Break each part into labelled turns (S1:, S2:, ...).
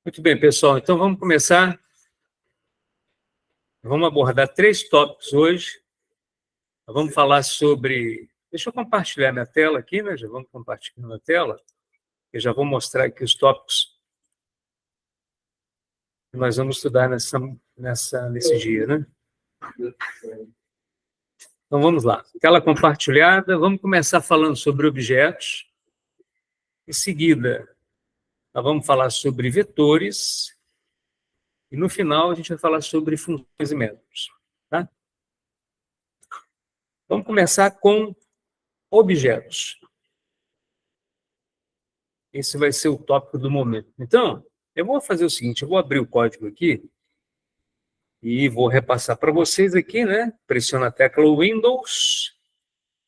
S1: Muito bem, pessoal. Então, vamos começar. Vamos abordar 3 tópicos hoje. Vamos falar sobre... Deixa eu compartilhar minha tela aqui, né? Já vamos compartilhar a tela. Eu já vou mostrar aqui os tópicos que nós vamos estudar nesse dia, né? Então, vamos lá. Tela compartilhada. Vamos começar falando sobre objetos. Em seguida, nós vamos falar sobre vetores. E, no final, a gente vai falar sobre funções e métodos. Tá? Vamos começar com objetos. Esse vai ser o tópico do momento. Então, eu vou fazer o seguinte, eu vou abrir o código aqui e vou repassar para vocês aqui, né? Pressiona a tecla Windows,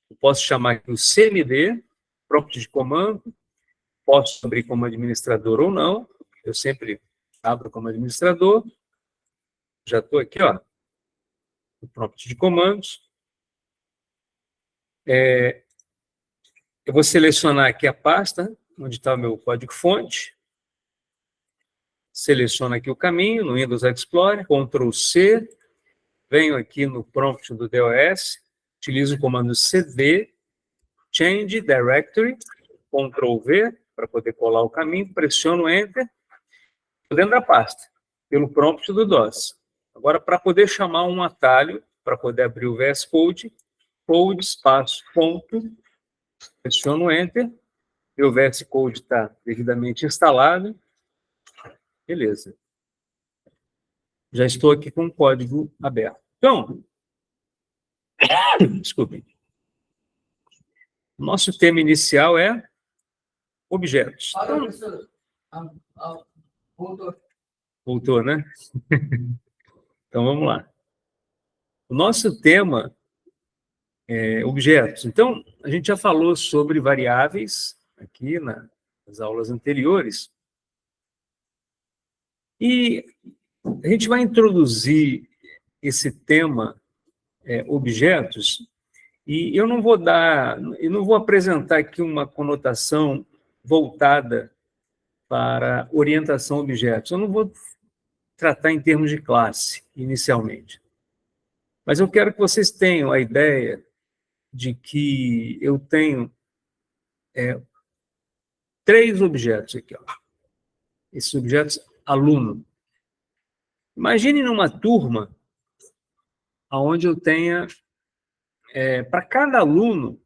S1: eu posso chamar aqui o CMD, prompt de comando, posso abrir como administrador ou não, eu sempre abro como administrador, já estou aqui, ó, o prompt de comandos. Eu vou selecionar aqui a pasta, onde está o meu código-fonte, seleciono aqui o caminho, no Windows Explorer, Ctrl+C, venho aqui no prompt do DOS, utilizo o comando cd, change directory, Ctrl+V, para poder colar o caminho, pressiono Enter, dentro da pasta, pelo prompt do DOS. Agora, para poder chamar um atalho, para poder abrir o VS Code, code, espaço, ponto, pressiono Enter, meu VS Code está devidamente instalado, beleza. Já estou aqui com o código aberto. Então, desculpem. Nosso tema inicial é objetos. Voltou, né? Então, vamos lá. O nosso tema é objetos. Então, a gente já falou sobre variáveis aqui nas aulas anteriores. E a gente vai introduzir esse tema, objetos, e eu não vou apresentar aqui uma conotação voltada para orientação a objetos. Eu não vou tratar em termos de classe, inicialmente. Mas eu quero que vocês tenham a ideia de que eu tenho 3 objetos aqui. Ó. Esses objetos, aluno. Imagine numa turma onde eu tenha, para cada aluno,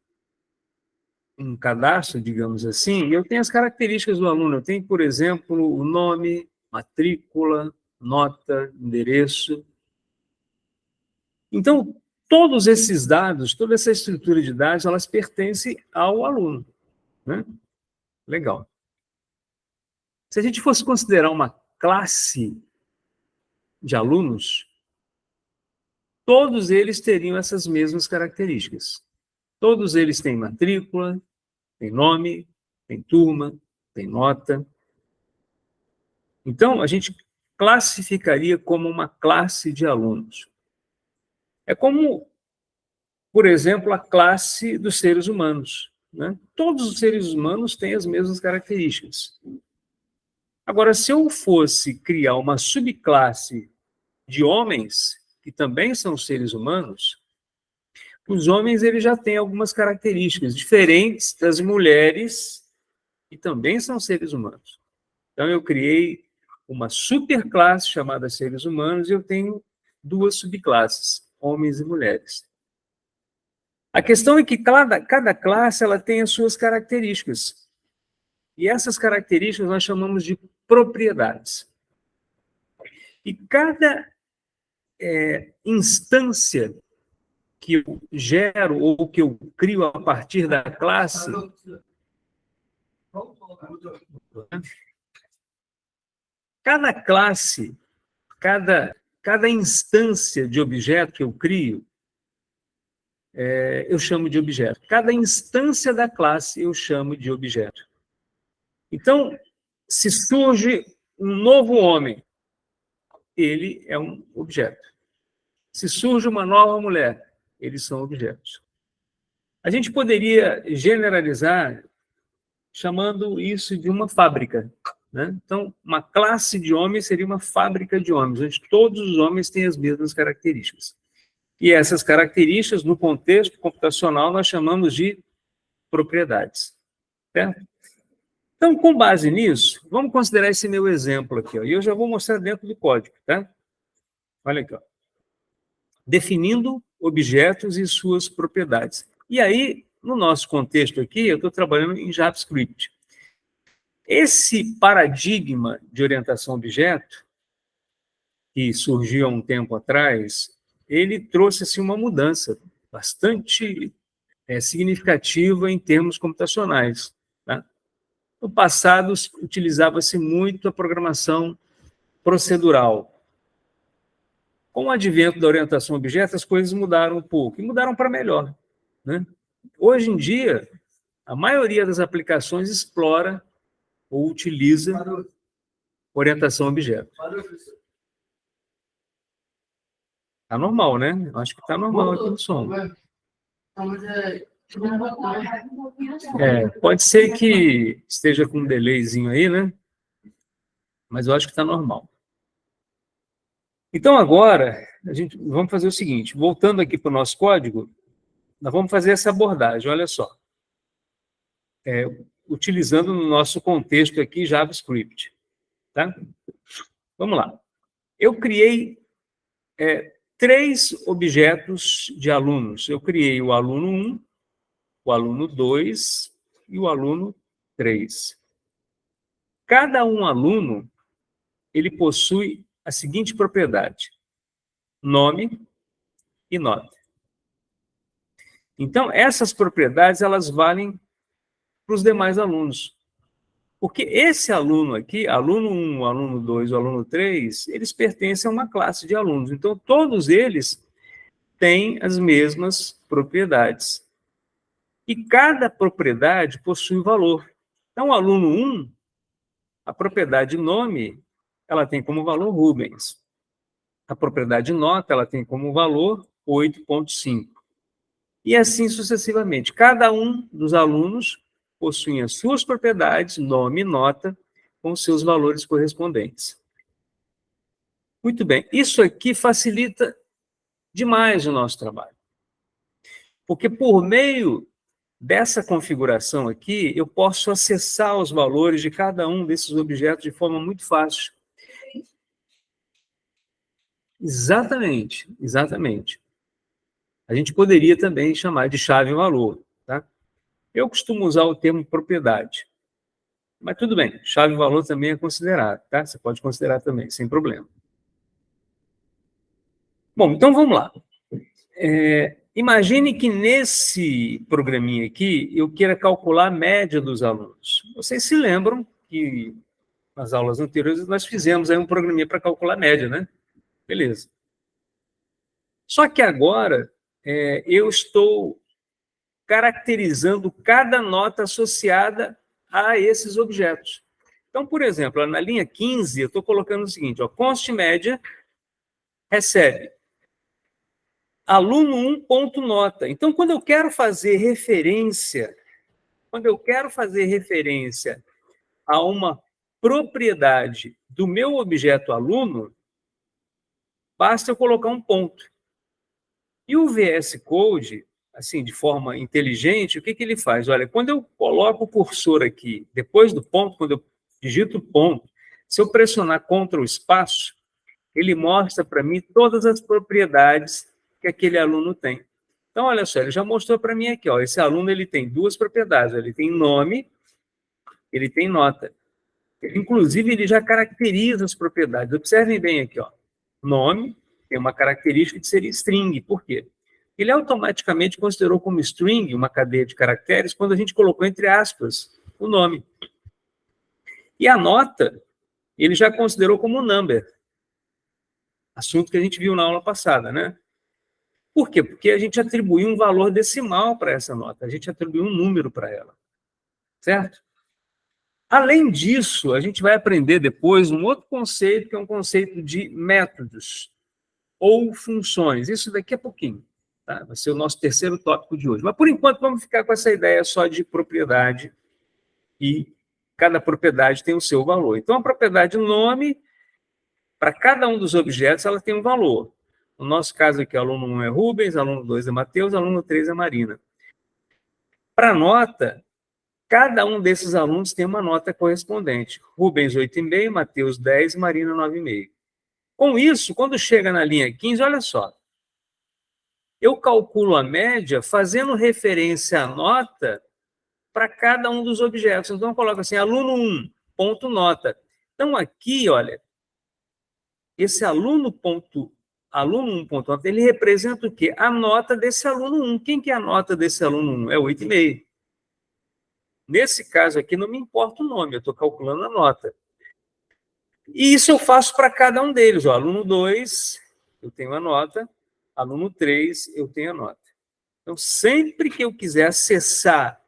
S1: um cadastro, digamos assim, e eu tenho as características do aluno. Eu tenho, por exemplo, o nome, matrícula, nota, endereço. Então, todos esses dados, toda essa estrutura de dados, elas pertencem ao aluno. Né? Legal. Se a gente fosse considerar uma classe de alunos, todos eles teriam essas mesmas características. Todos eles têm matrícula, têm nome, têm turma, têm nota. Então, a gente classificaria como uma classe de alunos. É como, por exemplo, a classe dos seres humanos. Né? Todos os seres humanos têm as mesmas características. Agora, se eu fosse criar uma subclasse de homens, que também são seres humanos, os homens eles já têm algumas características diferentes das mulheres, que também são seres humanos. Então, eu criei uma superclasse chamada seres humanos e eu tenho 2 subclasses, homens e mulheres. A questão é que cada classe ela tem as suas características. E essas características nós chamamos de propriedades. E cada instância que eu gero ou que eu crio a partir da classe, cada classe, cada instância de objeto que eu crio, eu chamo de objeto. Cada instância da classe eu chamo de objeto. Então, se surge um novo homem, ele é um objeto. Se surge uma nova mulher, eles são objetos. A gente poderia generalizar chamando isso de uma fábrica. né? Então, uma classe de homens seria uma fábrica de homens, onde todos os homens têm as mesmas características. E essas características, no contexto computacional, nós chamamos de propriedades. Certo? Então, com base nisso, vamos considerar esse meu exemplo aqui. Ó, e eu já vou mostrar dentro do código. Tá? Olha aqui. Ó. Definindo objetos e suas propriedades. E aí, no nosso contexto aqui, eu estou trabalhando em JavaScript. Esse paradigma de orientação a objeto, que surgiu há um tempo atrás, ele trouxe assim, uma mudança bastante significativa em termos computacionais. Tá? No passado, utilizava-se muito a programação procedural. Com o advento da orientação a objeto, as coisas mudaram um pouco, e mudaram para melhor. Né? Hoje em dia, a maioria das aplicações explora ou utiliza orientação a objeto. Está normal, né? Acho que está normal aqui no som. Pode ser que esteja com um delayzinho aí, né? Mas eu acho que está normal. Então, agora, vamos fazer o seguinte. Voltando aqui para o nosso código, nós vamos fazer essa abordagem, olha só. Utilizando no nosso contexto aqui JavaScript. Tá? Vamos lá. Eu criei 3 objetos de alunos. Eu criei o aluno 1, o aluno 2 e o aluno 3. Cada um aluno, ele possui a seguinte propriedade: nome e nota. Então, essas propriedades, elas valem para os demais alunos. Porque esse aluno aqui, aluno 1, aluno 2, aluno 3, eles pertencem a uma classe de alunos. Então, todos eles têm as mesmas propriedades. E cada propriedade possui valor. Então, o aluno 1, a propriedade nome, ela tem como valor Rubens. A propriedade nota, ela tem como valor 8,5. E assim sucessivamente. Cada um dos alunos possui as suas propriedades, nome e nota, com seus valores correspondentes. Muito bem. Isso aqui facilita demais o nosso trabalho. Porque por meio dessa configuração aqui, eu posso acessar os valores de cada um desses objetos de forma muito fácil. Exatamente, exatamente. A gente poderia também chamar de chave-valor, tá? Eu costumo usar o termo propriedade. Mas tudo bem, chave-valor também é considerado, tá? Você pode considerar também, sem problema. Bom, então vamos lá. Imagine que nesse programinha aqui, eu queira calcular a média dos alunos. Vocês se lembram que nas aulas anteriores nós fizemos aí um programinha para calcular a média, né? Beleza. Só que agora eu estou caracterizando cada nota associada a esses objetos. Então, por exemplo, na linha 15, eu estou colocando o seguinte, ó, const média recebe aluno 1 ponto nota. Então, quando eu quero fazer referência a uma propriedade do meu objeto aluno, basta eu colocar um ponto. E o VS Code, assim, de forma inteligente, o que ele faz? Olha, quando eu coloco o cursor aqui, depois do ponto, quando eu digito o ponto, se eu pressionar Ctrl espaço, ele mostra para mim todas as propriedades que aquele aluno tem. Então, olha só, ele já mostrou para mim aqui, ó, esse aluno ele tem 2 propriedades, ele tem nome, ele tem nota. Inclusive, ele já caracteriza as propriedades. Observem bem aqui, ó. Nome tem uma característica de ser string. Por quê? Ele automaticamente considerou como string uma cadeia de caracteres quando a gente colocou entre aspas o nome. E a nota, ele já considerou como number. Assunto que a gente viu na aula passada, né? Por quê? Porque a gente atribuiu um valor decimal para essa nota. A gente atribuiu um número para ela. Certo? Além disso, a gente vai aprender depois um outro conceito, que é um conceito de métodos ou funções. Isso daqui a pouquinho. Tá? Vai ser o nosso terceiro tópico de hoje. Mas, por enquanto, vamos ficar com essa ideia só de propriedade e cada propriedade tem o seu valor. Então, a propriedade nome, para cada um dos objetos, ela tem um valor. No nosso caso aqui, aluno 1 é Rubens, aluno 2 é Matheus, aluno 3 é Marina. Para nota, cada um desses alunos tem uma nota correspondente. Rubens, 8,5, Matheus, 10, Marina, 9,5. Com isso, quando chega na linha 15, olha só, eu calculo a média fazendo referência à nota para cada um dos objetos. Então, eu coloco assim, aluno 1, ponto nota. Então, aqui, olha, esse aluno 1, ponto nota, ele representa o quê? A nota desse aluno 1. Quem que é a nota desse aluno 1? É 8,5. Nesse caso aqui, não me importa o nome, eu estou calculando a nota. E isso eu faço para cada um deles. O aluno 2, eu tenho a nota. Aluno 3, eu tenho a nota. Então, sempre que eu quiser acessar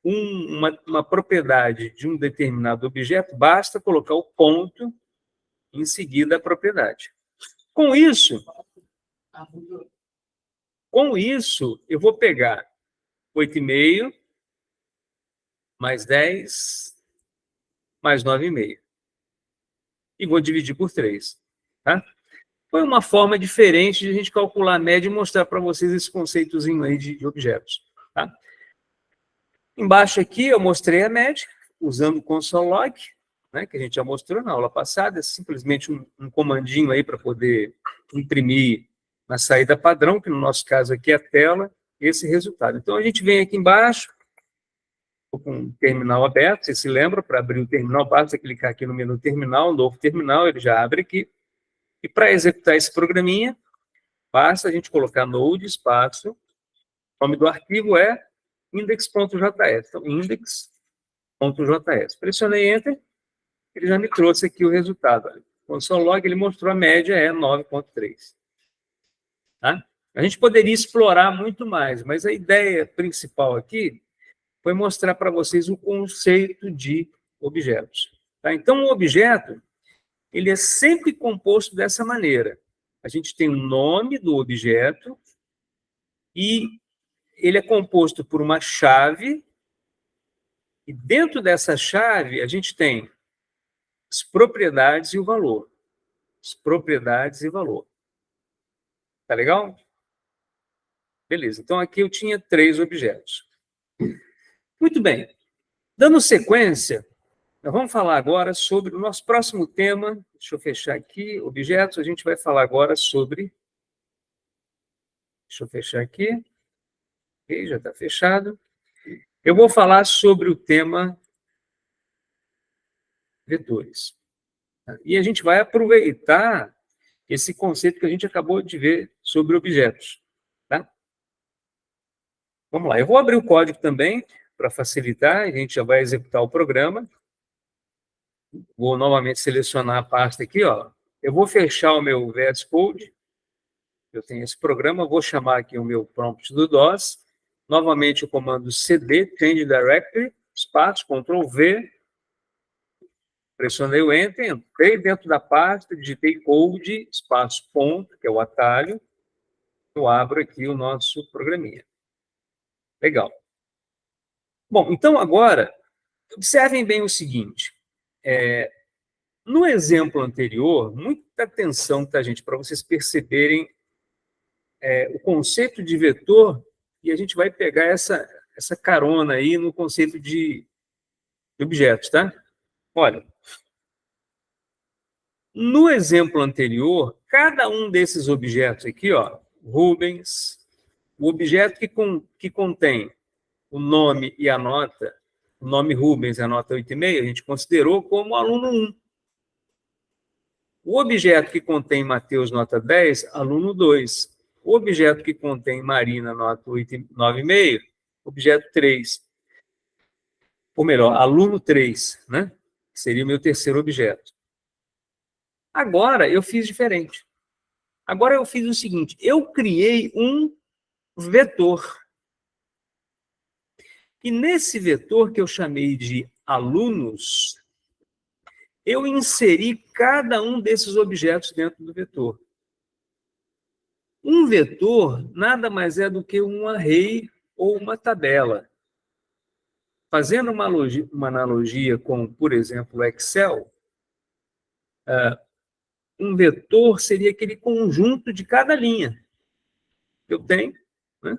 S1: uma propriedade de um determinado objeto, basta colocar o ponto em seguida a propriedade. Com isso, eu vou pegar 8,5 mais 10 mais 9,5. E vou dividir por 3. Tá? Foi uma forma diferente de a gente calcular a média e mostrar para vocês esse conceitozinho aí de objetos. Tá? Embaixo aqui eu mostrei a média, usando o console log, né, que a gente já mostrou na aula passada, é simplesmente um comandinho aí para poder imprimir na saída padrão, que no nosso caso aqui é a tela, esse resultado. Então, a gente vem aqui embaixo, com o terminal aberto, você se lembra, para abrir o terminal, basta clicar aqui no menu terminal, novo terminal, ele já abre aqui. E para executar esse programinha, basta a gente colocar node, espaço, o nome do arquivo é index.js. Então, index.js. Pressionei Enter, ele já me trouxe aqui o resultado. O console log, ele mostrou a média é 9,3. Tá? A gente poderia explorar muito mais, mas a ideia principal aqui foi mostrar para vocês o conceito de objetos. Tá? Então, o objeto, ele é sempre composto dessa maneira. A gente tem o nome do objeto e ele é composto por uma chave, e dentro dessa chave a gente tem as propriedades e o valor. As propriedades e valor. Tá legal? Beleza. Então, aqui eu tinha 3 objetos. Muito bem. Dando sequência, nós vamos falar agora sobre o nosso próximo tema. Deixa eu fechar aqui. Objetos, a gente vai falar agora sobre... Deixa eu fechar aqui. Ok, já está fechado. Eu vou falar sobre o tema vetores. E a gente vai aproveitar esse conceito que a gente acabou de ver sobre objetos. Tá? Vamos lá, eu vou abrir o código também, para facilitar, a gente já vai executar o programa. Vou novamente selecionar a pasta aqui, ó. Eu vou fechar o meu VS Code, eu tenho esse programa, vou chamar aqui o meu prompt do DOS, novamente o comando cd, change directory, espaço, Ctrl V, pressionei o Enter, entrei dentro da pasta, digitei code, espaço, ponto, que é o atalho, eu abro aqui o nosso programinha. Legal. Bom, então agora, observem bem o seguinte, no exemplo anterior, muita atenção, tá, gente, para vocês perceberem o conceito de vetor, e a gente vai pegar essa carona aí no conceito de objetos, tá? Olha, no exemplo anterior, cada um desses objetos aqui, ó, Rubens, o objeto que contém o nome e a nota, o nome Rubens e a nota 8,5, a gente considerou como aluno 1. O objeto que contém Matheus, nota 10, aluno 2. O objeto que contém Marina, nota 9,5, objeto 3. Ou melhor, aluno 3, né? Que seria o meu terceiro objeto. Agora, eu fiz diferente. Agora, eu fiz o seguinte, eu criei um vetor. E nesse vetor, que eu chamei de alunos, eu inseri cada um desses objetos dentro do vetor. Um vetor nada mais é do que um array ou uma tabela. fazendo uma analogia com, por exemplo, o Excel, um vetor seria aquele conjunto de cada linha que eu tenho, né?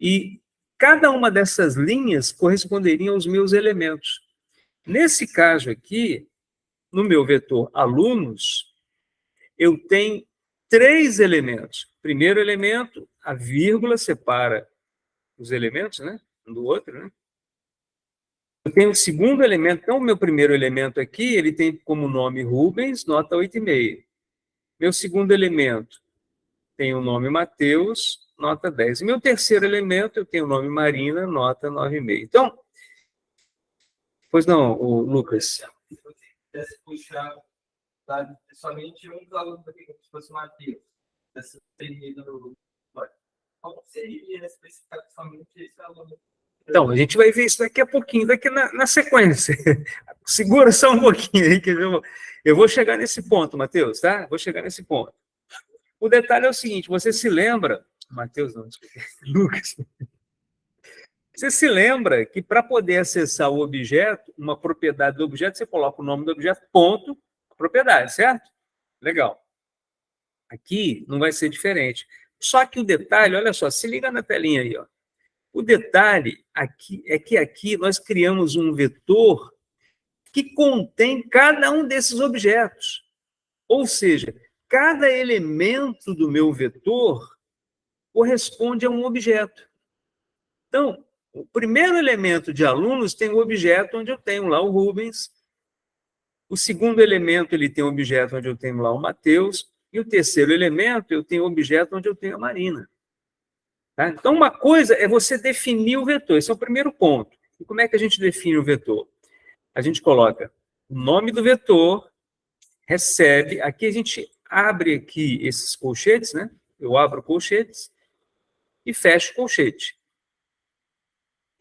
S1: E cada uma dessas linhas corresponderia aos meus elementos. Nesse caso aqui, no meu vetor alunos, eu tenho 3 elementos. Primeiro elemento, a vírgula separa os elementos, né, um do outro, né? Eu tenho o segundo elemento, então o meu primeiro elemento aqui, ele tem como nome Rubens, nota 8,5. Meu segundo elemento tem o nome Mateus, nota 10. E meu terceiro elemento, eu tenho o nome Marina, nota 9,5. Então, pois não, o Lucas.
S2: Se você quisesse puxar somente um dos alunos aqui, como se fosse o Matheus, essa tremida no como seria especificar somente esse aluno?
S1: Então, a gente vai ver isso daqui a pouquinho, daqui na sequência. Segura só um pouquinho aí, que eu vou chegar nesse ponto, Matheus, tá? Vou chegar nesse ponto. O detalhe é o seguinte, você se lembra... Matheus, não, desculpa. Lucas. Você se lembra que para poder acessar o objeto, uma propriedade do objeto, você coloca o nome do objeto, ponto, propriedade, certo? Legal. Aqui não vai ser diferente. Só que o detalhe, olha só, se liga na telinha aí, ó. O detalhe aqui é que aqui nós criamos um vetor que contém cada um desses objetos. Ou seja, cada elemento do meu vetor corresponde a um objeto. Então, o primeiro elemento de alunos tem o objeto onde eu tenho lá o Rubens. O segundo elemento ele tem o objeto onde eu tenho lá o Mateus. E o terceiro elemento eu tenho o objeto onde eu tenho a Marina. Tá? Então, uma coisa é você definir o vetor. Esse é o primeiro ponto. E como é que a gente define o vetor? A gente coloca o nome do vetor, recebe, aqui a gente abre aqui esses colchetes, né? Eu abro colchetes e fecho o colchete.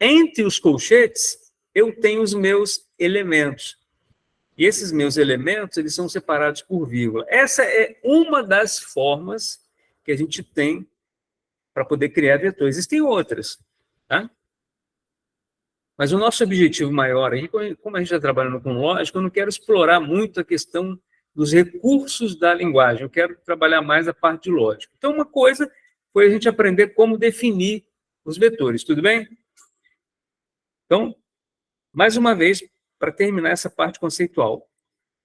S1: Entre os colchetes, eu tenho os meus elementos. E esses meus elementos, eles são separados por vírgula. Essa é uma das formas que a gente tem para poder criar vetores. Existem outras, tá? Mas o nosso objetivo maior aí, como a gente está trabalhando com lógica, eu não quero explorar muito a questão dos recursos da linguagem, eu quero trabalhar mais a parte de lógica. Então, uma coisa foi a gente aprender como definir os vetores, tudo bem? Então, mais uma vez, para terminar essa parte conceitual,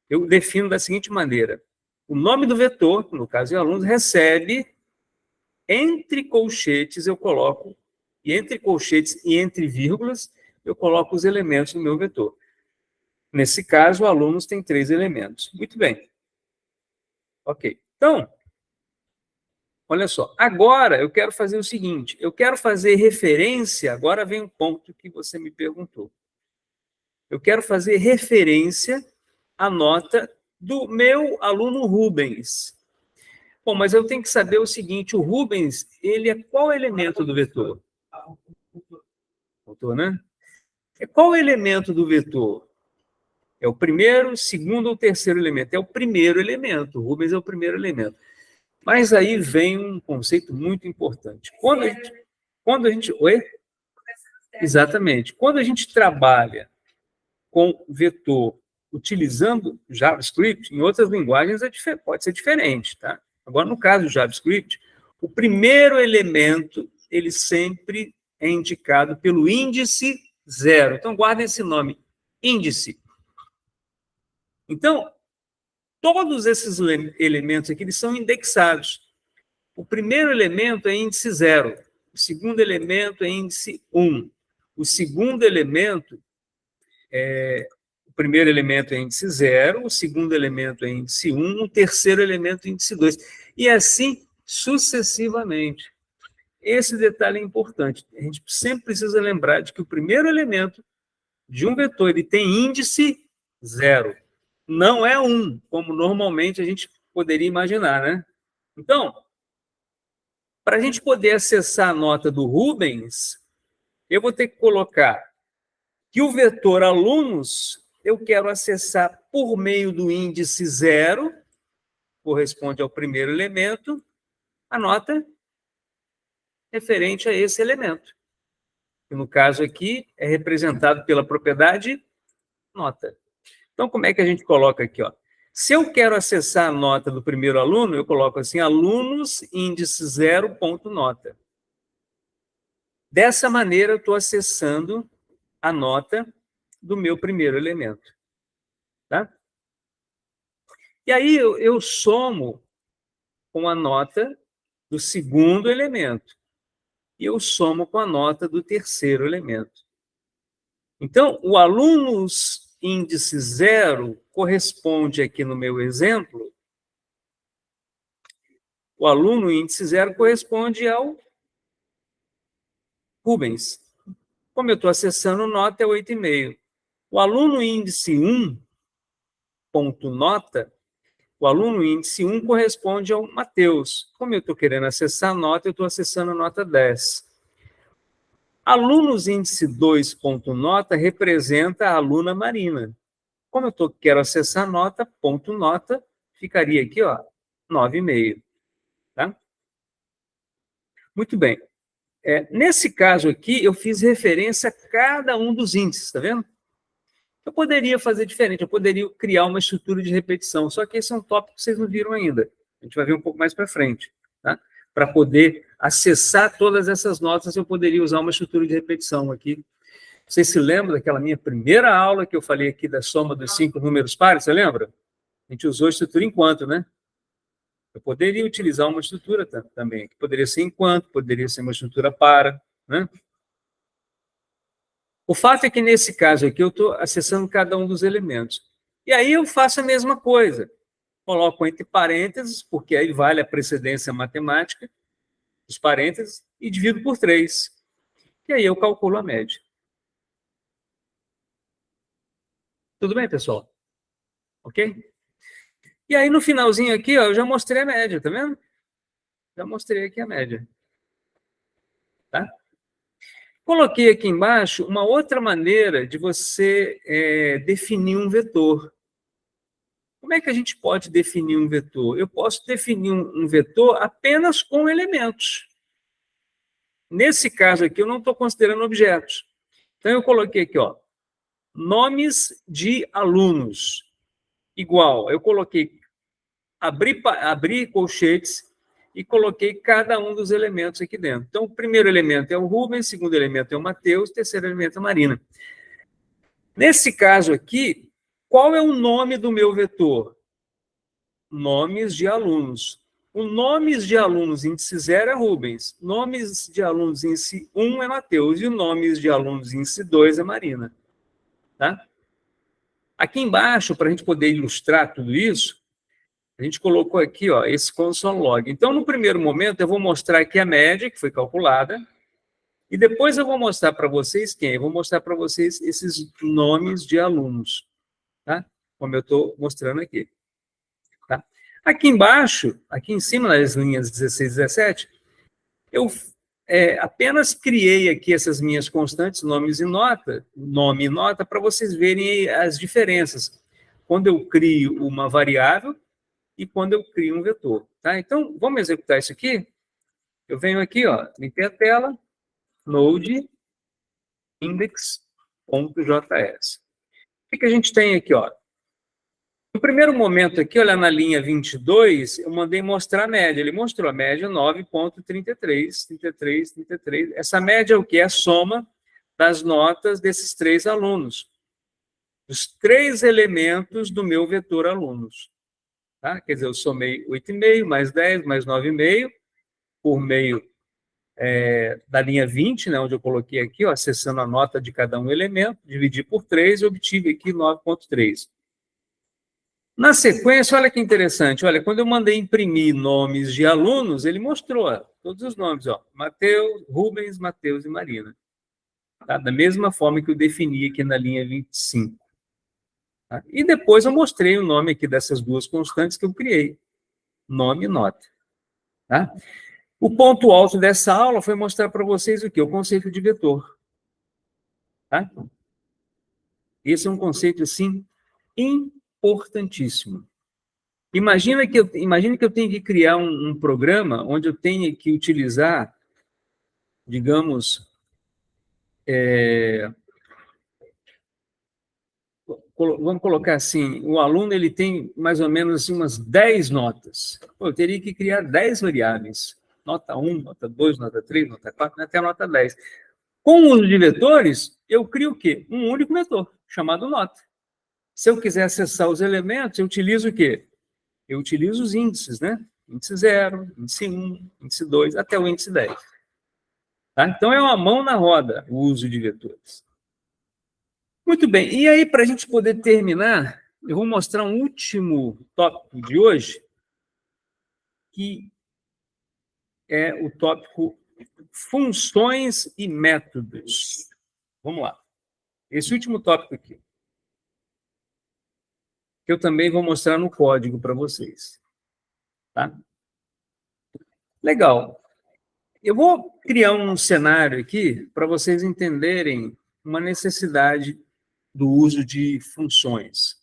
S1: eu defino da seguinte maneira: o nome do vetor, no caso de alunos, recebe, entre colchetes eu coloco, e entre colchetes e entre vírgulas, eu coloco os elementos do meu vetor. Nesse caso, o alunos tem 3 elementos. Muito bem. Ok. Então, olha só. Agora, eu quero fazer o seguinte. Eu quero fazer referência... Agora vem um ponto que você me perguntou. Eu quero fazer referência à nota do meu aluno Rubens. Bom, mas eu tenho que saber o seguinte. O Rubens, ele é qual elemento do vetor? Vetor, né? É qual elemento do vetor? É o primeiro, segundo ou terceiro elemento? É o primeiro elemento. O Rubens é o primeiro elemento. Mas aí vem um conceito muito importante. Quando a gente... Oi? Exatamente. Quando a gente trabalha com vetor utilizando JavaScript, em outras linguagens pode ser diferente, tá? Agora, no caso do JavaScript, o primeiro elemento, ele sempre é indicado pelo índice 0. Então, guardem esse nome, índice. Então, todos esses elementos aqui, eles são indexados. O primeiro elemento é índice 0. O segundo elemento é índice 1. O segundo elemento o primeiro elemento é índice 0, o segundo elemento é índice 1, o terceiro elemento é índice 2. E assim sucessivamente. Esse detalhe é importante. A gente sempre precisa lembrar de que o primeiro elemento de um vetor ele tem índice 0. Não é 1, como normalmente a gente poderia imaginar, né? Então, para a gente poder acessar a nota do Rubens, eu vou ter que colocar que o vetor alunos eu quero acessar por meio do índice 0, corresponde ao primeiro elemento, a nota referente a esse elemento. que no caso aqui é representado pela propriedade nota. Então, como é que a gente coloca aqui? Ó? Se eu quero acessar a nota do primeiro aluno, eu coloco assim, alunos índice 0 ponto nota. Dessa maneira, eu estou acessando a nota do meu primeiro elemento. Tá? E aí eu somo com a nota do segundo elemento. E eu somo com a nota do terceiro elemento. Então, o alunos índice 0 corresponde aqui no meu exemplo, o aluno índice 0 corresponde ao Rubens. Como eu estou acessando nota, é 8,5. O aluno índice 1, ponto nota, o aluno índice 1 corresponde ao Matheus. Como eu estou querendo acessar nota, eu estou acessando a nota 10. Alunos índice 2, ponto nota, representa a aluna Marina. Como eu quero acessar nota, ponto nota, ficaria aqui, ó, 9,5. Tá? Muito bem. Nesse caso aqui, eu fiz referência a cada um dos índices, tá vendo? Eu poderia fazer diferente, eu poderia criar uma estrutura de repetição, só que esse é um tópico que vocês não viram ainda. A gente vai ver um pouco mais para frente. Tá? Para poder acessar todas essas notas, eu poderia usar uma estrutura de repetição aqui. Vocês se lembram daquela minha primeira aula que eu falei aqui da soma dos 5 números pares? Você lembra? A gente usou a estrutura enquanto, né? Eu poderia utilizar uma estrutura também, que poderia ser enquanto, poderia ser uma estrutura para, né? O fato é que, nesse caso aqui, eu estou acessando cada um dos elementos. E aí eu faço a mesma coisa. Coloco entre parênteses, porque aí vale a precedência matemática, os parênteses, e divido por 3. E aí eu calculo a média. Tudo bem, pessoal? Ok? E aí, no finalzinho aqui, ó, eu já mostrei a média, tá vendo? Já mostrei aqui a média. Tá? Coloquei aqui embaixo uma outra maneira de você definir um vetor. Como é que a gente pode definir um vetor? Eu posso definir um vetor apenas com elementos. Nesse caso aqui, eu não estou considerando objetos. Então, eu coloquei aqui, ó, nomes de alunos, igual. Eu coloquei, abri colchetes e coloquei cada um dos elementos aqui dentro. Então, o primeiro elemento é o Rubens, o segundo elemento é o Matheus, o terceiro elemento é a Marina. Nesse caso aqui, qual é o nome do meu vetor? Nomes de alunos. O nomes de alunos índice 0 é Rubens, nomes de alunos índice 1 é Matheus e o nomes de alunos índice 2 é Marina. Tá? Aqui embaixo, para a gente poder ilustrar tudo isso, a gente colocou aqui, ó, esse console log. Então, no primeiro momento, eu vou mostrar aqui a média que foi calculada, e depois eu vou mostrar para vocês quem? Eu vou mostrar para vocês esses nomes de alunos, tá? Como eu estou mostrando aqui. Tá? Aqui embaixo, aqui em cima, nas linhas 16 e 17, eu apenas criei aqui essas minhas constantes, nomes e nota, nome e nota, para vocês verem as diferenças. Quando eu crio uma variável e quando eu crio um vetor. Tá? Então, vamos executar isso aqui. Eu venho aqui, ó, limpei a tela, node index.js. O que a gente tem aqui? Ó? No primeiro momento aqui, olha na linha 22, eu mandei mostrar a média. Ele mostrou a média 9,33, 33, 33. Essa média é o que? É a soma das notas desses 3 alunos. Os 3 elementos do meu vetor alunos. Tá? Quer dizer, eu somei 8,5, mais 10, mais 9,5, por meio da linha 20, né, onde eu coloquei aqui, ó, acessando a nota de cada um elemento, dividi por 3 e obtive aqui 9,3. Na sequência, olha que interessante, olha, quando eu mandei imprimir nomes de alunos, ele mostrou todos os nomes, ó, Matheus, Rubens, Matheus e Marina. Tá? Da mesma forma que eu defini aqui na linha 25. Tá? E depois eu mostrei o nome aqui dessas 2 constantes que eu criei, nome e nota. Tá? O ponto alto dessa aula foi mostrar para vocês o quê? O conceito de vetor. Tá? Esse é um conceito, assim, importantíssimo. Imagina que eu tenho que criar um programa onde eu tenha que utilizar, digamos, Vamos colocar assim, o aluno ele tem mais ou menos assim, umas 10 notas. Eu teria que criar 10 variáveis. Nota 1, nota 2, nota 3, nota 4, até a nota 10. Com o uso de vetores, eu crio o quê? Um único vetor, chamado nota. Se eu quiser acessar os elementos, eu utilizo o quê? Eu utilizo os índices, né? Índice 0, índice 1, índice 2, até o índice 10. Tá? Então, é uma mão na roda o uso de vetores. Muito bem, e aí, para a gente poder terminar, eu vou mostrar um último tópico de hoje, que é o tópico funções e métodos. Vamos lá. Esse último tópico aqui, que eu também vou mostrar no código para vocês. Tá? Legal. Eu vou criar um cenário aqui para vocês entenderem uma necessidade do uso de funções.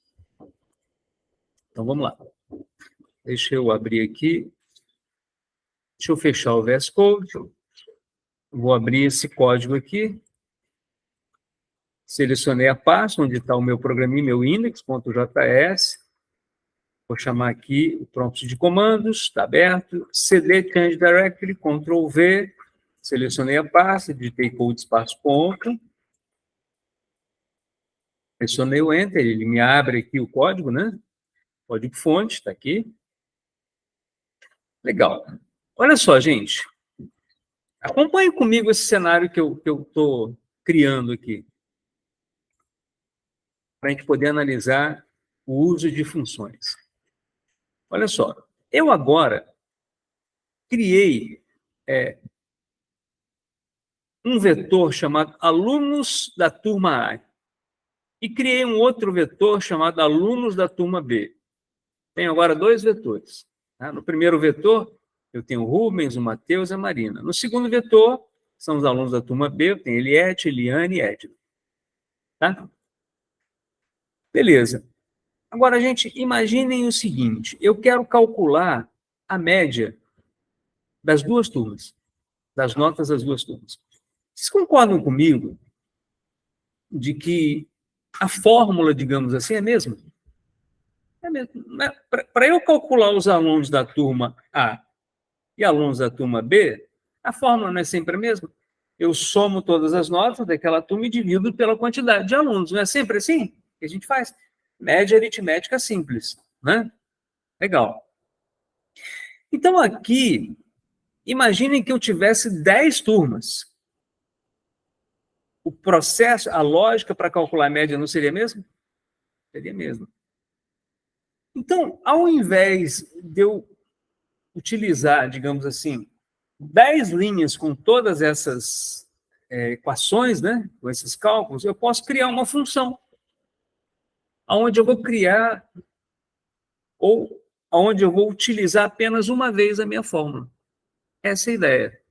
S1: Então, vamos lá. Deixa eu abrir aqui. Deixa eu fechar o VS Code. Vou abrir esse código aqui. Selecionei a pasta onde está o meu programinha, meu index.js. Vou chamar aqui o prompt de comandos, está aberto. cd change directory, Ctrl V. Selecionei a pasta, digitei code espaço ponto. Pressionei o Enter, ele me abre aqui o código, né? Código fonte, está aqui. Legal. Olha só, gente. Acompanhe comigo esse cenário que eu estou criando aqui, para a gente poder analisar o uso de funções. Olha só, eu agora criei um vetor chamado alunos da turma A e criei um outro vetor chamado alunos da turma B. Tenho agora 2 vetores. Tá? No primeiro vetor, eu tenho o Rubens, o Matheus e a Marina. No segundo vetor, são os alunos da turma B, eu tenho Eliette, Eliane e Edna. Tá? Beleza. Agora, gente, imaginem o seguinte, eu quero calcular a média das 2 turmas, das notas das 2 turmas. Vocês concordam comigo de que a fórmula, digamos assim, é a mesma? É mesmo. Para eu calcular os alunos da turma A e alunos da turma B, a fórmula não é sempre a mesma? Eu somo todas as notas daquela turma e divido pela quantidade de alunos. Não é sempre assim que a gente faz? Média aritmética simples, né? Legal. Então, aqui, imaginem que eu tivesse 10 turmas. O processo, a lógica para calcular a média não seria a mesma? Seria a mesma. Então, ao invés de eu utilizar, digamos assim, 10 linhas com todas essas equações, né, com esses cálculos, eu posso criar uma função onde eu vou criar ou onde eu vou utilizar apenas uma vez a minha fórmula. Essa é a ideia.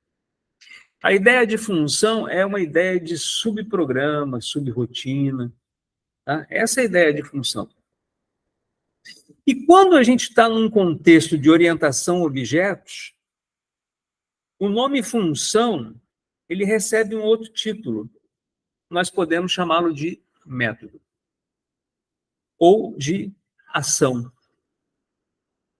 S1: A ideia de função é uma ideia de subprograma, subrotina. Tá? Essa é a ideia de função. E quando a gente está num contexto de orientação a objetos, o nome função ele recebe um outro título. Nós podemos chamá-lo de método ou de ação.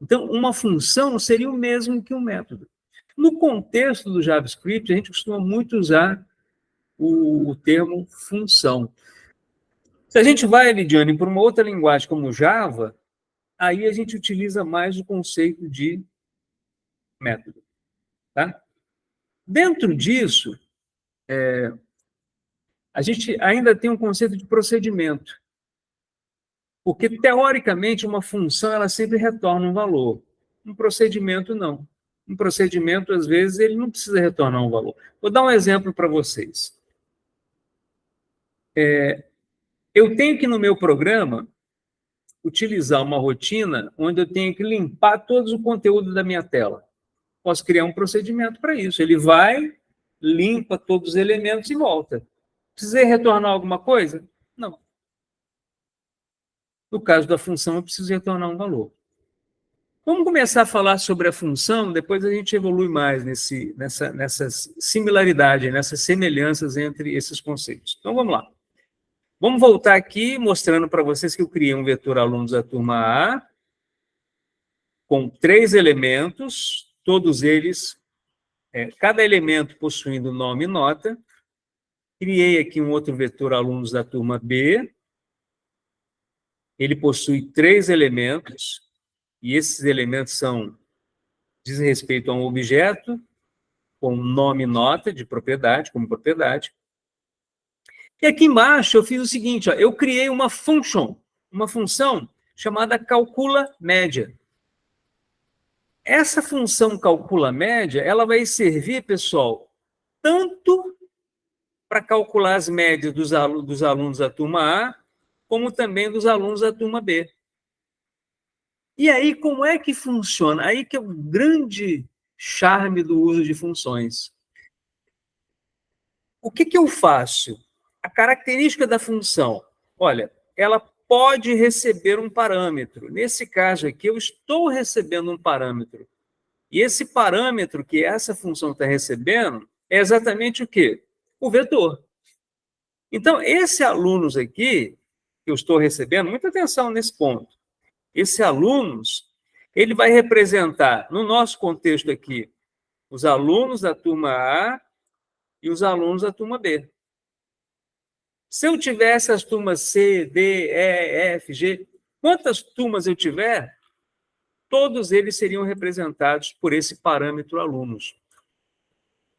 S1: Então, uma função seria o mesmo que um método. No contexto do JavaScript, a gente costuma muito usar o termo função. Se a gente vai, Lidiane, para uma outra linguagem como Java, aí a gente utiliza mais o conceito de método. Tá? Dentro disso, a gente ainda tem um conceito de procedimento. Porque, teoricamente, uma função ela sempre retorna um valor. Um procedimento, não. Um procedimento, às vezes, ele não precisa retornar um valor. Vou dar um exemplo para vocês. Eu tenho que, no meu programa, utilizar uma rotina onde eu tenho que limpar todo o conteúdo da minha tela. Posso criar um procedimento para isso. Ele vai, limpa todos os elementos e volta. Precisei retornar alguma coisa? Não. No caso da função, eu preciso retornar um valor. Vamos começar a falar sobre a função, depois a gente evolui mais nessa similaridade, nessas semelhanças entre esses conceitos. Então, vamos lá. Vamos voltar aqui mostrando para vocês que eu criei um vetor alunos da turma A, com 3 elementos, todos eles, cada elemento possuindo nome e nota. Criei aqui um outro vetor alunos da turma B. Ele possui 3 elementos, e esses elementos dizem respeito a um objeto, com nome e nota de propriedade, como propriedade. E aqui embaixo eu fiz o seguinte, ó, eu criei uma função chamada calcula média. Essa função calcula média, ela vai servir, pessoal, tanto para calcular as médias dos alunos da turma A, como também dos alunos da turma B. E aí, como é que funciona? Aí que é o grande charme do uso de funções. O que eu faço? A característica da função, olha, ela pode receber um parâmetro. Nesse caso aqui, eu estou recebendo um parâmetro. E esse parâmetro que essa função está recebendo é exatamente o quê? O vetor. Então, esse alunos aqui, que eu estou recebendo, muita atenção nesse ponto. Esse alunos, ele vai representar, no nosso contexto aqui, os alunos da turma A e os alunos da turma B. Se eu tivesse as turmas C, D, E, F, G, quantas turmas eu tiver, todos eles seriam representados por esse parâmetro alunos.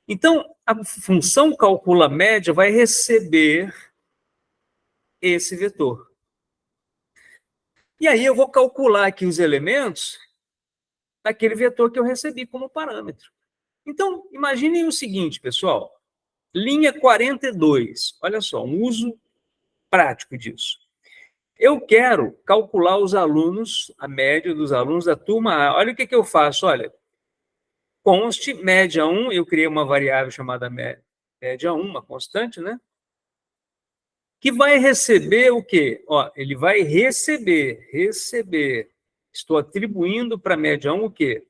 S1: Então, a função calcula média vai receber esse vetor. E aí eu vou calcular aqui os elementos daquele vetor que eu recebi como parâmetro. Então, imaginem o seguinte, pessoal. Linha 42. Olha só, um uso prático disso. Eu quero calcular os alunos, a média dos alunos da turma A. Olha o que eu faço, olha. Conste média 1, eu criei uma variável chamada média 1, uma constante, né? Que vai receber o quê? Ó, ele vai receber. Estou atribuindo para a média 1 o quê?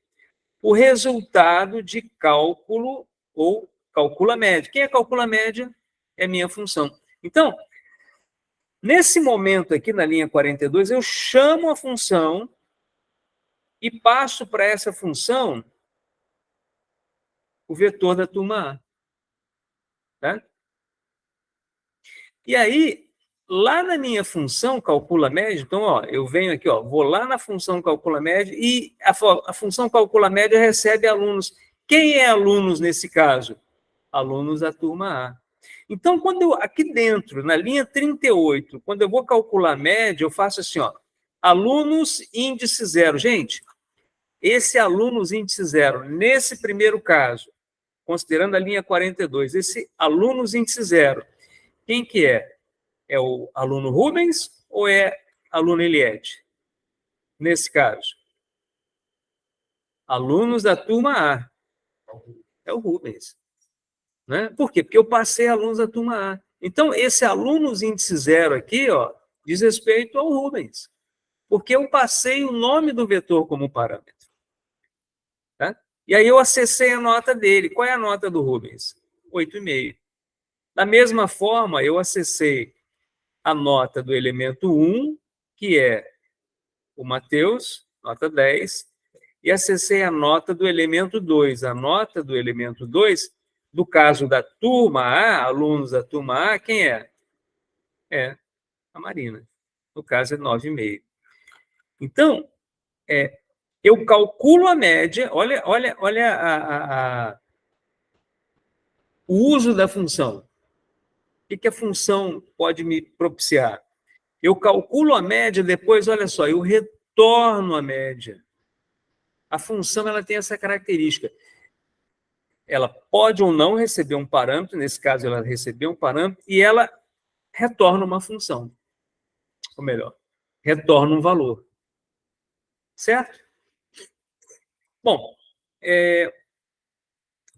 S1: O resultado de cálculo ou calcula média. Quem é calcula média? É minha função. Então, nesse momento aqui na linha 42, eu chamo a função e passo para essa função o vetor da turma A. Tá? E aí, lá na minha função calcula média, então, ó, eu venho aqui, ó, vou lá na função calcula média e a função calcula média recebe alunos. Quem é alunos nesse caso? Alunos da turma A. Então, quando eu, aqui dentro, na linha 38, quando eu vou calcular a média, eu faço assim, ó, alunos índice 0. Gente, esse alunos índice 0, nesse primeiro caso, considerando a linha 42, esse alunos índice 0, quem que é? É o aluno Rubens ou é aluno Eliette? Nesse caso, alunos da turma A. É o Rubens. Né? Por quê? Porque eu passei alunos da turma A. Então, esse alunos índice 0 aqui, ó, diz respeito ao Rubens. Porque eu passei o nome do vetor como parâmetro. Tá? E aí eu acessei a nota dele. Qual é a nota do Rubens? 8,5. Da mesma forma, eu acessei a nota do elemento 1, que é o Matheus, nota 10, e acessei a nota do elemento 2. A nota do elemento 2, do caso da turma A, alunos da turma A, quem é? É a Marina. No caso, é 9,5. Então, eu calculo a média, olha o uso da função. O que a função pode me propiciar? Eu calculo a média, depois, olha só, eu retorno a média. A função ela tem essa característica. Ela pode ou não receber um parâmetro, nesse caso ela recebeu um parâmetro, e ela retorna uma função. Ou melhor, retorna um valor. Certo? Bom,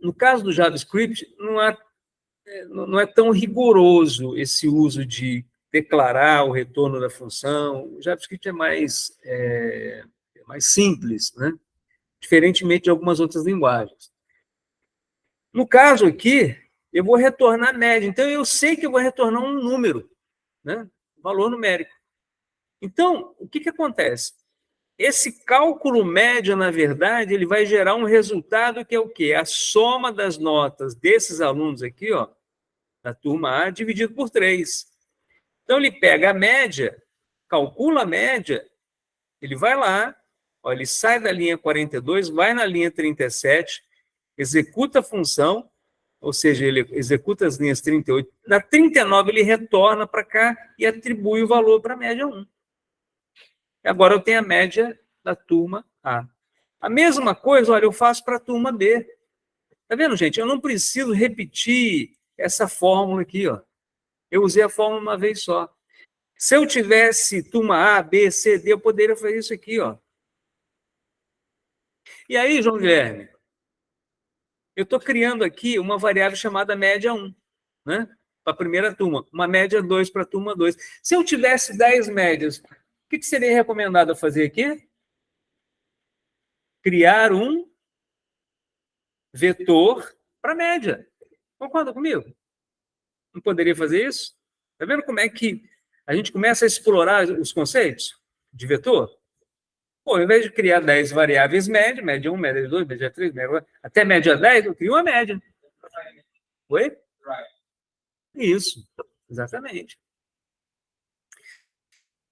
S1: no caso do JavaScript, não é tão rigoroso esse uso de declarar o retorno da função. O JavaScript é mais mais simples, né? Diferentemente de algumas outras linguagens. No caso aqui, eu vou retornar a média. Então, eu sei que eu vou retornar um número, né? Valor numérico. Então, o que acontece? Esse cálculo médio, na verdade, ele vai gerar um resultado que é o quê? A soma das notas desses alunos aqui, ó, da turma A, dividido por 3. Então, ele pega a média, calcula a média, ele vai lá, ó, ele sai da linha 42, vai na linha 37, executa a função, ou seja, ele executa as linhas 38. Na 39, ele retorna para cá e atribui o valor para a média 1. Agora eu tenho a média da turma A. A mesma coisa, olha, eu faço para a turma B. Tá vendo, gente? Eu não preciso repetir essa fórmula aqui, ó. Eu usei a fórmula uma vez só. Se eu tivesse turma A, B, C, D, eu poderia fazer isso aqui, ó. E aí, João Guilherme, eu estou criando aqui uma variável chamada média 1, né? Para a primeira turma. Uma média 2 para a turma 2. Se eu tivesse 10 médias, o que seria recomendado fazer aqui? Criar um vetor para média. Concorda comigo? Não poderia fazer isso? Está vendo como é que a gente começa a explorar os conceitos de vetor? Pô, ao invés de criar 10 variáveis média, média 1, média 2, média 3, média 4, até média 10, eu crio uma média. Oi? Isso, exatamente.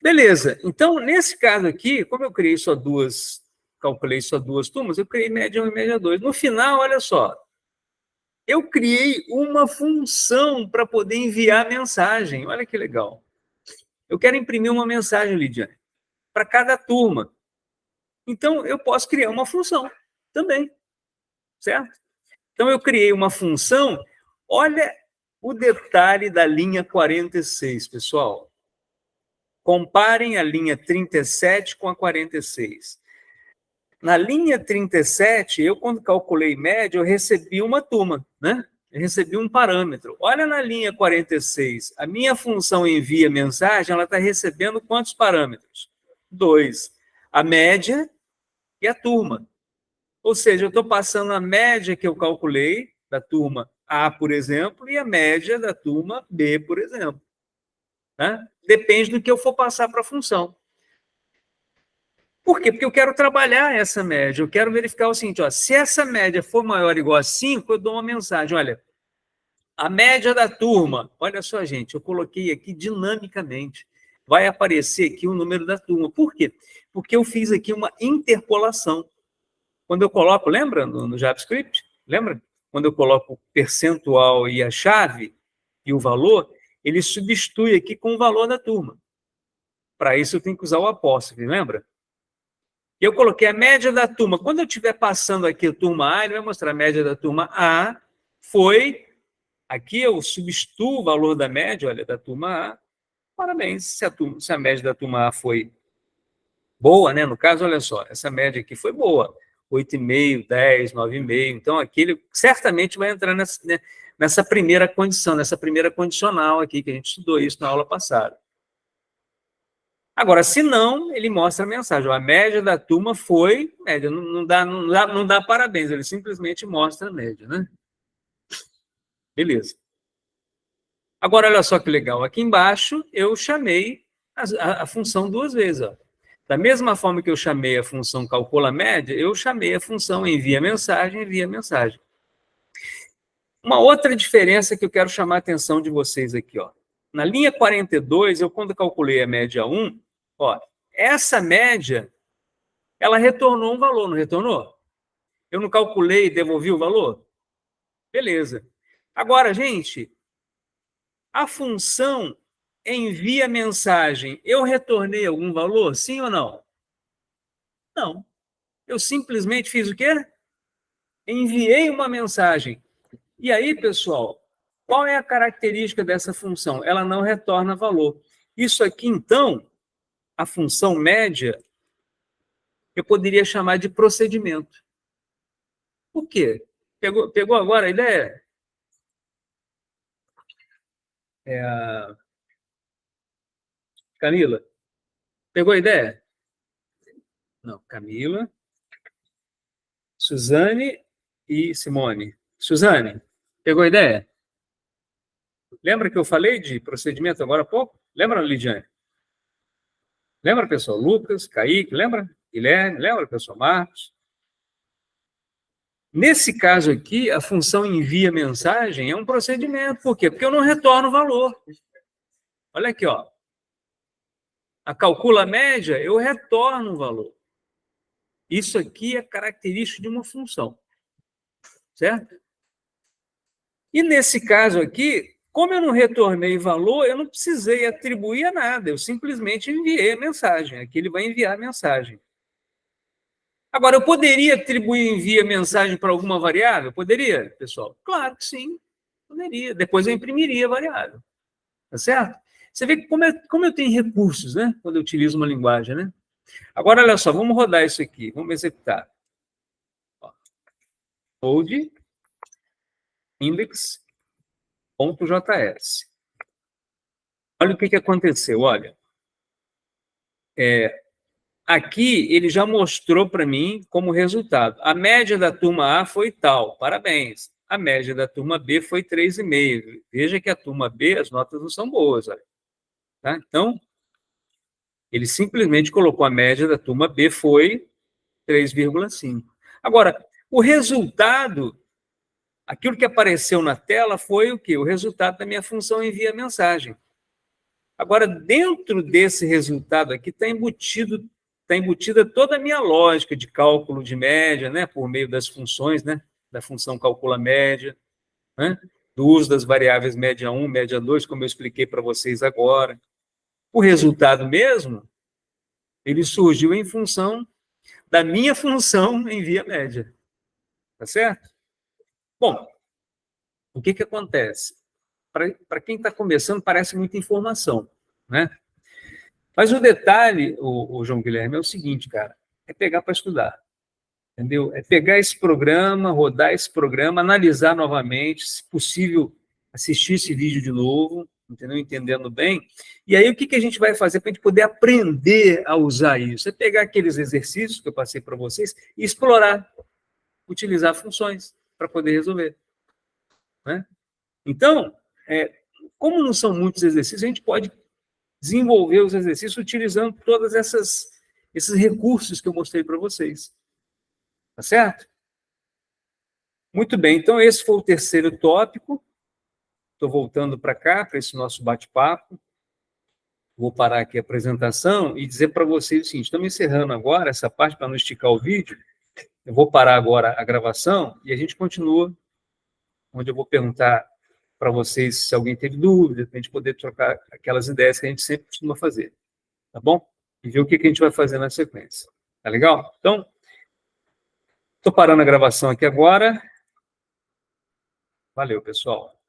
S1: Beleza. Então, nesse caso aqui, como eu criei só duas, calculei só duas turmas, eu criei média 1 e média 2. No final, olha só, eu criei uma função para poder enviar mensagem. Olha que legal. Eu quero imprimir uma mensagem, Lidiane, para cada turma. Então, eu posso criar uma função também, certo? Então, eu criei uma função. Olha o detalhe da linha 46, pessoal. Comparem a linha 37 com a 46. Na linha 37, eu, quando calculei média, eu recebi uma turma, né? Eu recebi um parâmetro. Olha na linha 46, a minha função envia mensagem, ela está recebendo quantos parâmetros? 2. A média e a turma. Ou seja, eu estou passando a média que eu calculei da turma A, por exemplo, e a média da turma B, por exemplo. Né? Depende do que eu for passar para a função. Por quê? Porque eu quero trabalhar essa média, eu quero verificar o seguinte, ó, se essa média for maior ou igual a 5, eu dou uma mensagem, olha, a média da turma, olha só, gente, eu coloquei aqui dinamicamente, vai aparecer aqui o número da turma. Por quê? Porque eu fiz aqui uma interpolação. Quando eu coloco, lembra no JavaScript? Lembra? Quando eu coloco o percentual e a chave e o valor, ele substitui aqui com o valor da turma. Para isso eu tenho que usar o apóstrofe, lembra? Eu coloquei a média da turma. Quando eu estiver passando aqui a turma A, ele vai mostrar a média da turma A foi... Aqui eu substituo o valor da média, olha, da turma A. Parabéns, se a média da turma A foi boa, né? No caso, olha só, essa média aqui foi boa. 8,5, 10, 9,5. Então, aqui ele certamente vai entrar nessa primeira condição, nessa primeira condicional aqui, que a gente estudou isso na aula passada. Agora, se não, ele mostra a mensagem. A média da turma foi média. Não dá parabéns, ele simplesmente mostra a média, né? Beleza. Agora, olha só que legal. Aqui embaixo, eu chamei a função duas vezes. Ó. Da mesma forma que eu chamei a função calcula média, eu chamei a função envia mensagem. Uma outra diferença que eu quero chamar a atenção de vocês aqui. Ó. Na linha 42, eu quando calculei a média 1, ó, essa média, ela retornou um valor, não retornou? Eu não calculei e devolvi o valor? Beleza. Agora, gente, a função envia mensagem, eu retornei algum valor? Sim ou não? Não. Eu simplesmente fiz o quê? Enviei uma mensagem. E aí, pessoal, qual é a característica dessa função? Ela não retorna valor. Isso aqui, então, a função média, eu poderia chamar de procedimento. Por quê? Pegou agora a ideia? Camila? Pegou a ideia? Não, Camila, Suzane e Simone. Suzane, pegou a ideia? Lembra que eu falei de procedimento agora há pouco? Lembra, Lidiane? Lembra, pessoal? Lucas, Kaique, lembra? Guilherme, lembra, pessoal? Marcos. Nesse caso aqui, a função envia mensagem é um procedimento. Por quê? Porque eu não retorno o valor. Olha aqui, ó. A calcula média, eu retorno o valor. Isso aqui é característico de uma função. Certo? E nesse caso aqui, como eu não retornei valor, eu não precisei atribuir a nada. Eu simplesmente enviei a mensagem. Aqui ele vai enviar a mensagem. Agora, eu poderia atribuir envia mensagem para alguma variável? Poderia, pessoal? Claro que sim, poderia. Depois eu imprimiria a variável. Tá certo? Você vê como eu tenho recursos, né? Quando eu utilizo uma linguagem, né? Agora, olha só, vamos rodar isso aqui. Vamos executar. Code index.js. Olha o que aconteceu, olha. Aqui ele já mostrou para mim como resultado. A média da turma A foi tal, parabéns. A média da turma B foi 3,5. Veja que a turma B, as notas não são boas. Olha. Tá? Então, ele simplesmente colocou a média da turma B foi 3,5. Agora, o resultado, aquilo que apareceu na tela foi o quê? O resultado da minha função envia mensagem. Agora, dentro desse resultado aqui está embutida toda a minha lógica de cálculo de média, né, por meio das funções, né, da função calcula média, né, do uso das variáveis média 1, média 2, como eu expliquei para vocês agora. O resultado mesmo, ele surgiu em função da minha função envia média. Tá certo? Bom, o que acontece? Para quem está começando, parece muita informação, né? Mas o detalhe, o João Guilherme, é o seguinte, cara, é pegar para estudar, entendeu? É pegar esse programa, rodar esse programa, analisar novamente, se possível, assistir esse vídeo de novo, entendeu? Entendendo bem. E aí, o que a gente vai fazer para a gente poder aprender a usar isso? É pegar aqueles exercícios que eu passei para vocês e explorar, utilizar funções para poder resolver. Né? Então, como não são muitos exercícios, a gente pode desenvolver os exercícios utilizando todos esses recursos que eu mostrei para vocês. Tá certo? Muito bem, então esse foi o terceiro tópico. Estou voltando para cá, para esse nosso bate-papo. Vou parar aqui a apresentação e dizer para vocês o seguinte, estamos encerrando agora essa parte para não esticar o vídeo. Eu vou parar agora a gravação e a gente continua, onde eu vou perguntar para vocês se alguém teve dúvida, para a gente poder trocar aquelas ideias que a gente sempre costuma fazer. Tá bom? E ver o que a gente vai fazer na sequência. Tá legal? Então, estou parando a gravação aqui agora. Valeu, pessoal.